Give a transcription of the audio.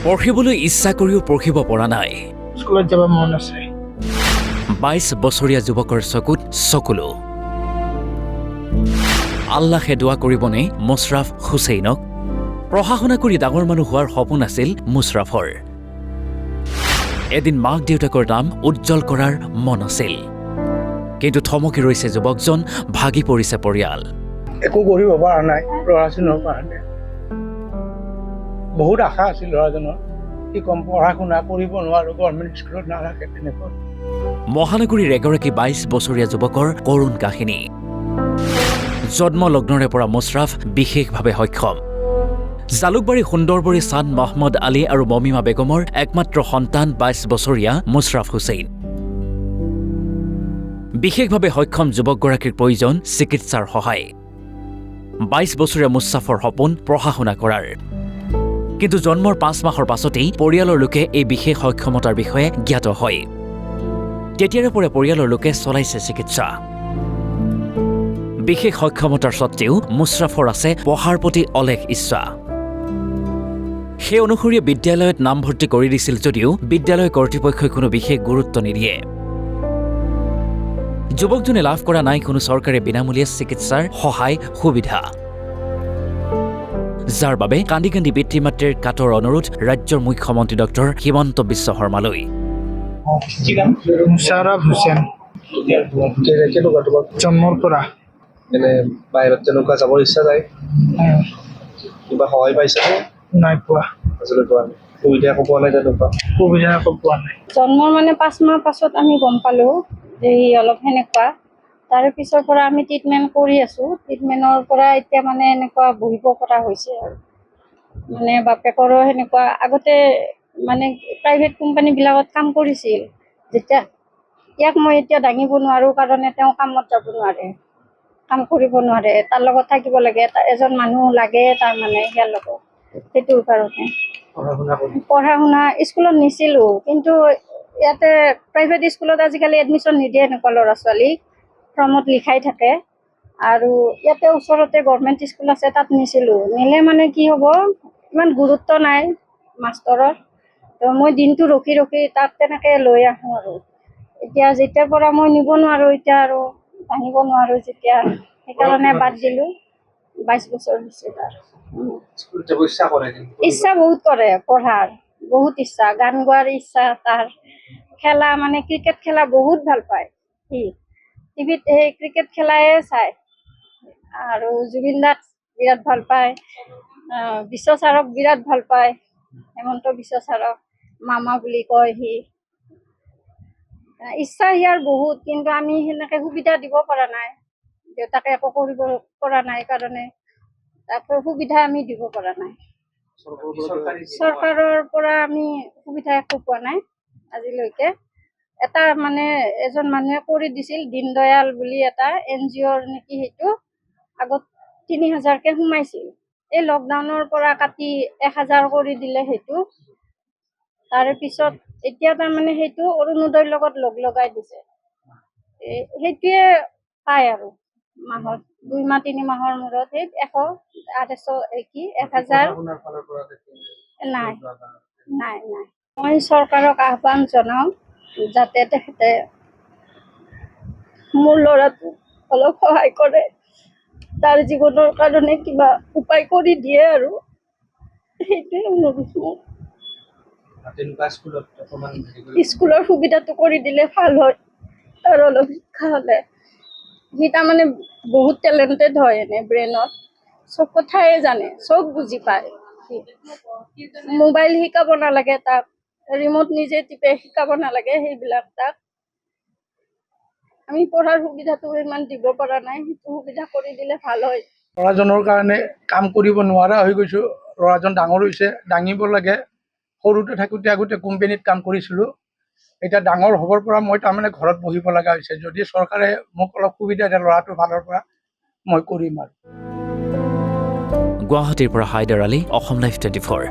পঢ়িবলৈ ইচ্ছা কৰিও পঢ়িব পৰা নাই। স্কুলত যাব মন আছে। 22 বছৰীয়া যুৱকৰ চকুত চকুলো। আল্লাহে দোৱা কৰিবনে মুছৰাফ হুছেইনক? পঢ়া শুনা কৰি ডাঙৰ মানুহ হোৱাৰ সপোন আছিল মুছৰাফৰ। এদিন মাক দেউতাকৰ নাম উজ্জ্বল কৰাৰ মন আছিল, কিন্তু থমকি ৰৈছে যুৱকজন, ভাগি পৰিছে পৰিয়াল। একো কৰিব পৰা নাই, ল'ৰা-ছোৱালীৰ কাৰণে বহুত আশা আছিল ল'ৰাজনৰ। কি কম, পঢ়া শুনা কৰিব নোৱাৰো, গভৰ্ণমেণ্ট স্কুলত নাৰাখে তেনেকৈ। মহানগৰীৰ এগৰাকী 22 বছৰীয়া যুৱকৰ কৰুণ কাহিনী। জন্মলগ্নৰে পৰা মুছৰাফ বিশেষভাৱে সক্ষম। জালুকবাৰী সুন্দৰবৰী চান মহম্মদ আলী আৰু মমিমা বেগমৰ একমাত্ৰ সন্তান 22 বছৰীয়া মুছৰাফ হুছেইন। বিশেষভাৱে সক্ষম যুৱকগৰাকীৰ প্ৰয়োজন চিকিৎসাৰ সহায়। 22 বছৰীয়া মুছৰাফৰ সপোন পঢ়া শুনা কৰাৰ, কিন্তু জন্মৰ 5 মাহৰ পাছতেই পৰিয়ালৰ লোকে এই বিশেষ সক্ষমতাৰ বিষয়ে জ্ঞাত হয়। তেতিয়াৰে পৰা পৰিয়ালৰ লোকে চলাইছে চিকিৎসা। বিশেষ সক্ষমতাৰ স্বত্তেও মুছৰাফৰ আছে পঢ়াৰ প্ৰতি অলেখ ইচ্ছা। সেই অনুসৰি বিদ্যালয়ত নামভৰ্তি কৰি দিছিল যদিও বিদ্যালয় কৰ্তৃপক্ষই কোনো বিশেষ গুৰুত্ব নিদিয়ে। যুৱকজনে লাভ কৰা নাই কোনো চৰকাৰী বিনামূলীয়া চিকিৎসাৰ সহায় সুবিধা, যাৰ বাবে কান্দি কান্দি পিতৃ মাতৃৰ কাতৰ অনুৰোধ ৰাজ্যৰ মুখ্যমন্ত্ৰী ডক্টৰ হিমন্ত বিশ্ব শৰ্মালৈ। মুছাৰফ হুছেইন জন্মৰ পৰা বাহিৰত তেনেকুৱা যাবৰ ইচ্ছা যায়, কিবা সহায় পাইছে নাই পোৱা। সুবিধা একো পোৱা নাই তেনেকুৱা। সুবিধা একো পোৱা নাই। জন্মৰ মানে 5 মাহ পাছত আমি গম পালোঁ যে সি অলপ সেনেকুৱা। তাৰে পিছৰ পৰা আমি ট্ৰিটমেণ্ট কৰি আছোঁ। ট্ৰিটমেণ্টৰ পৰা এতিয়া মানে এনেকুৱা বহিব পৰা হৈছে আৰু মানে বাপেকৰো সেনেকুৱা। আগতে মানে প্ৰাইভেট কোম্পানীবিলাকত কাম কৰিছিল, যেতিয়া ইয়াক মই এতিয়া দাঙিব নোৱাৰোঁ কাৰণে তেওঁ কামত যাব নোৱাৰে, কাম কৰিব নোৱাৰে, তাৰ লগত থাকিব লাগে, এজন মানুহ লাগে তাৰমানে ইয়াৰ লগত। সেইটোৰ কাৰণে পঢ়া শুনা স্কুলত নিছিলোঁ, কিন্তু ইয়াতে প্ৰাইভেট স্কুলত আজিকালি এডমিশ্যন নিদিয়ে এনেকুৱা ল'ৰা ছোৱালীক, ফৰ্মত লিখাই থাকে। আৰু ইয়াতে ওচৰতে গভৰ্ণমেণ্ট স্কুল আছে, তাত নিছিলোঁ। নিলে মানে কি হ'ব, ইমান গুৰুত্ব নাই মাষ্টৰৰ, তো মই দিনটো ৰখি ৰখি তাক তেনেকৈ লৈ আহোঁ। আৰু এতিয়া যেতিয়াৰ পৰা মই নিব নোৱাৰোঁ, এতিয়া আৰু দাঙিব নোৱাৰোঁ যেতিয়া, সেইকাৰণে বাদ দিলোঁ। 22 বছৰ হৈছে তাৰ। ইচ্ছা বহুত কৰে পঢ়াৰ, বহুত ইচ্ছা, গান গোৱাৰ ইচ্ছা তাৰ, খেলা মানে ক্ৰিকেট খেলা বহুত ভাল পায় সি। টিভিত সেই ক্ৰিকেট খেলায়ে চায়। আৰু জুবিন দাক বিৰাট ভাল পায়, বিশ্ব ছাৰক বিৰাট ভাল পায়, হেমন্ত বিশ্ব ছাৰক মামা বুলি কয় সি। ইচ্ছা ইয়াৰ বহুত, কিন্তু আমি সেনেকৈ সুবিধা দিব পৰা নাই। দেউতাকে একো কৰিব পৰা নাই কাৰণে তাকে সুবিধা আমি দিব পৰা নাই। চৰকাৰৰ পৰা আমি সুবিধা একো পোৱা নাই আজিলৈকে। এটা মানে এজন মানুহে কৰি দিছিল, দীনদয়াল বুলি এটা NGOৰ নেকি, সেইটো আগত 3000কে সোমাইছিল। এই লকডাউনৰ পৰা কাটি 1000 কৰি দিলে সেইটো। তাৰে পিছত এতিয়া তাৰমানে সেইটো অৰুণোদয়ৰ লগত লগাই দিছে। সেইটোৱে পায় আৰু মাহত 2 মাহ 3 মাহৰ মূৰত সেই 1000 নাই নাই নাই। মই চৰকাৰক আহ্বান জনাওঁ যাতে তেখেতে মোৰ ল'ৰাটোক অলপ সহায় কৰে, তাৰ জীৱনৰ কাৰণে কিবা উপায় কৰি দিয়ে আৰু সেইটোৱে অনুৰোধ মোৰ। স্কুলৰ সুবিধাটো কৰি দিলে ভাল হয়, তাৰ অলপ শিক্ষা হ'লে। সি তাৰমানে বহুত টেলেণ্টেড হয়, এনে ব্ৰেইনত চব কথাই জানে, চব বুজি পায়। মোবাইল শিকাব নালাগে তাক, ৰিমট নিজে টিপে শিকাব নালাগে সেইবিলাক তাক। আমি পঢ়াৰ সুবিধাটো ইমান দিব পৰা নাই, সেইটো সুবিধা কৰি দিলে ভাল হয়। ল'ৰাজনৰ কাৰণে কাম কৰিব নোৱাৰা হৈ গৈছোঁ। ল'ৰাজন ডাঙৰ হৈছে, দাঙিব লাগে। সৰুতে থাকোঁতে আগতে কোম্পানীত কাম কৰিছিলোঁ, এতিয়া ডাঙৰ হ'বৰ পৰা মই তাৰমানে ঘৰত বহিব লগা হৈছে। যদি চৰকাৰে মোক অলপ সুবিধা দিয়ে ল'ৰাটোৰ ফালৰ পৰা, মই কৰিম আৰু। গুৱাহাটীৰ পৰা হাইদাৰ আলী, অসম লাইভ 24।